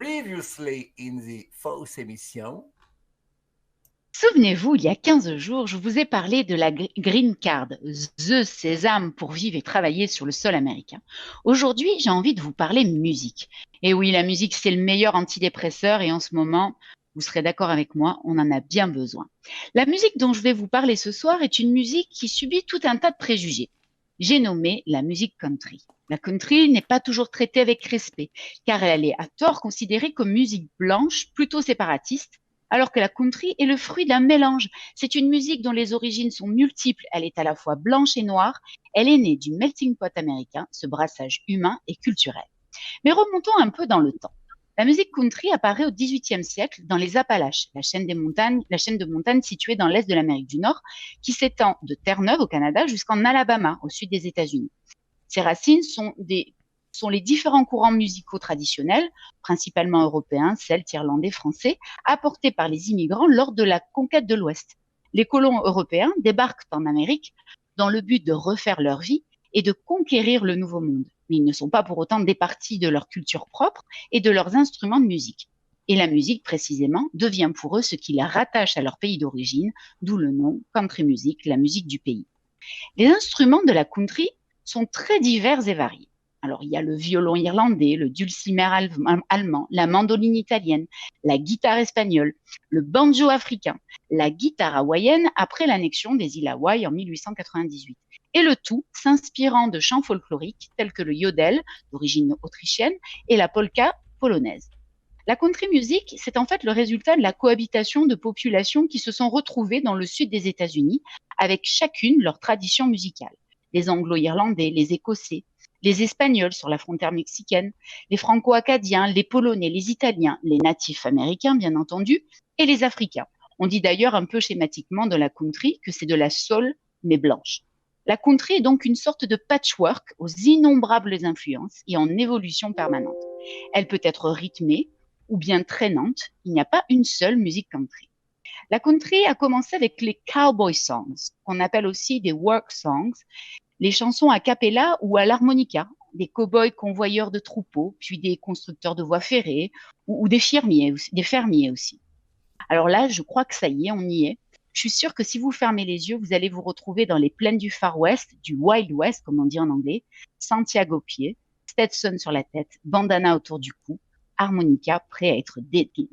Previously in the fausse émission. Souvenez-vous, il y a 15 jours, je vous ai parlé de la Green Card, The Sésame pour vivre et travailler sur le sol américain. Aujourd'hui, j'ai envie de vous parler musique. Et oui, la musique, c'est le meilleur antidépresseur et en ce moment, vous serez d'accord avec moi, on en a bien besoin. La musique dont je vais vous parler ce soir est une musique qui subit tout un tas de préjugés. J'ai nommé la musique country. La country n'est pas toujours traitée avec respect, car elle est à tort considérée comme musique blanche, plutôt séparatiste, alors que la country est le fruit d'un mélange. C'est une musique dont les origines sont multiples. Elle est à la fois blanche et noire. Elle est née du melting pot américain, ce brassage humain et culturel. Mais remontons un peu dans le temps. La musique country apparaît au XVIIIe siècle dans les Appalaches, la chaîne de montagnes située dans l'est de l'Amérique du Nord, qui s'étend de Terre-Neuve au Canada jusqu'en Alabama, au sud des États-Unis. Ses racines sont les différents courants musicaux traditionnels, principalement européens, celtes, irlandais, français, apportés par les immigrants lors de la conquête de l'Ouest. Les colons européens débarquent en Amérique dans le but de refaire leur vie et de conquérir le nouveau monde. Mais ils ne sont pas pour autant départis de leur culture propre et de leurs instruments de musique. Et la musique, précisément, devient pour eux ce qui les rattache à leur pays d'origine, d'où le nom country music, la musique du pays. Les instruments de la country sont très divers et variés. Alors, il y a le violon irlandais, le dulcimer allemand, la mandoline italienne, la guitare espagnole, le banjo africain, la guitare hawaïenne après l'annexion des îles Hawaï en 1898. Et le tout s'inspirant de chants folkloriques tels que le yodel, d'origine autrichienne, et la polka polonaise. La country music, c'est en fait le résultat de la cohabitation de populations qui se sont retrouvées dans le sud des États-Unis, avec chacune leur tradition musicale. Les Anglo-Irlandais, les Écossais, les Espagnols sur la frontière mexicaine, les Franco-Acadiens, les Polonais, les Italiens, les natifs américains, bien entendu, et les Africains. On dit d'ailleurs un peu schématiquement de la country que c'est de la soul, mais blanche. La country est donc une sorte de patchwork aux innombrables influences et en évolution permanente. Elle peut être rythmée ou bien traînante. Il n'y a pas une seule musique country. La country a commencé avec les cowboy songs, qu'on appelle aussi des work songs, les chansons a cappella ou à l'harmonica, des cow-boys convoyeurs de troupeaux, puis des constructeurs de voies ferrées ou des fermiers aussi. Alors là, je crois que ça y est, on y est. Je suis sûre que si vous fermez les yeux, vous allez vous retrouver dans les plaines du Far West, du Wild West, comme on dit en anglais, Santiago aux pieds, Stetson sur la tête, bandana autour du cou, harmonica prêt à être dégainé.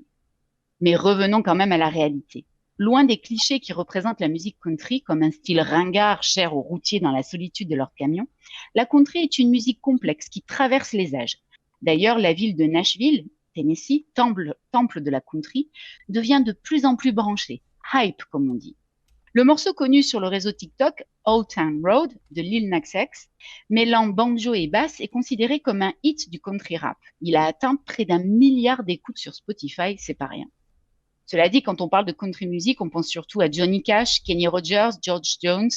Mais revenons quand même à la réalité. Loin des clichés qui représentent la musique country comme un style ringard cher aux routiers dans la solitude de leur camion, la country est une musique complexe qui traverse les âges. D'ailleurs, la ville de Nashville, Tennessee, temple de la country, devient de plus en plus branchée, hype comme on dit. Le morceau connu sur le réseau TikTok, Old Town Road, de Lil Nas X, mêlant banjo et basse, est considéré comme un hit du country rap. Il a atteint près d'1 milliard d'écoutes sur Spotify, c'est pas rien. Cela dit, quand on parle de country music, on pense surtout à Johnny Cash, Kenny Rogers, George Jones,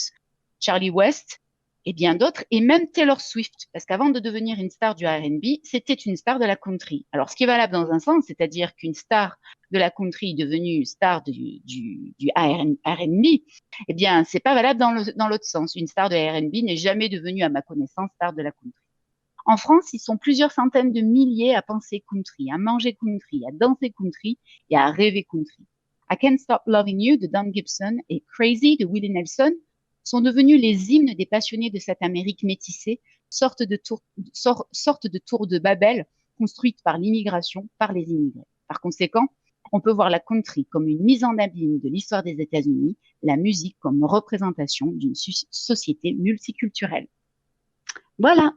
Charlie West et bien d'autres, et même Taylor Swift, parce qu'avant de devenir une star du R&B, c'était une star de la country. Alors, ce qui est valable dans un sens, c'est-à-dire qu'une star de la country est devenue star du R&B, eh bien, c'est pas valable dans l'autre sens. Une star de R&B n'est jamais devenue, à ma connaissance, star de la country. En France, ils sont plusieurs centaines de milliers à penser country, à manger country, à danser country et à rêver country. I Can't Stop Loving You de Don Gibson et Crazy de Willie Nelson sont devenus les hymnes des passionnés de cette Amérique métissée, sorte de tour de Babel construite par l'immigration, par les immigrés. Par conséquent, on peut voir la country comme une mise en abîme de l'histoire des États-Unis, la musique comme représentation d'une société multiculturelle. Voilà.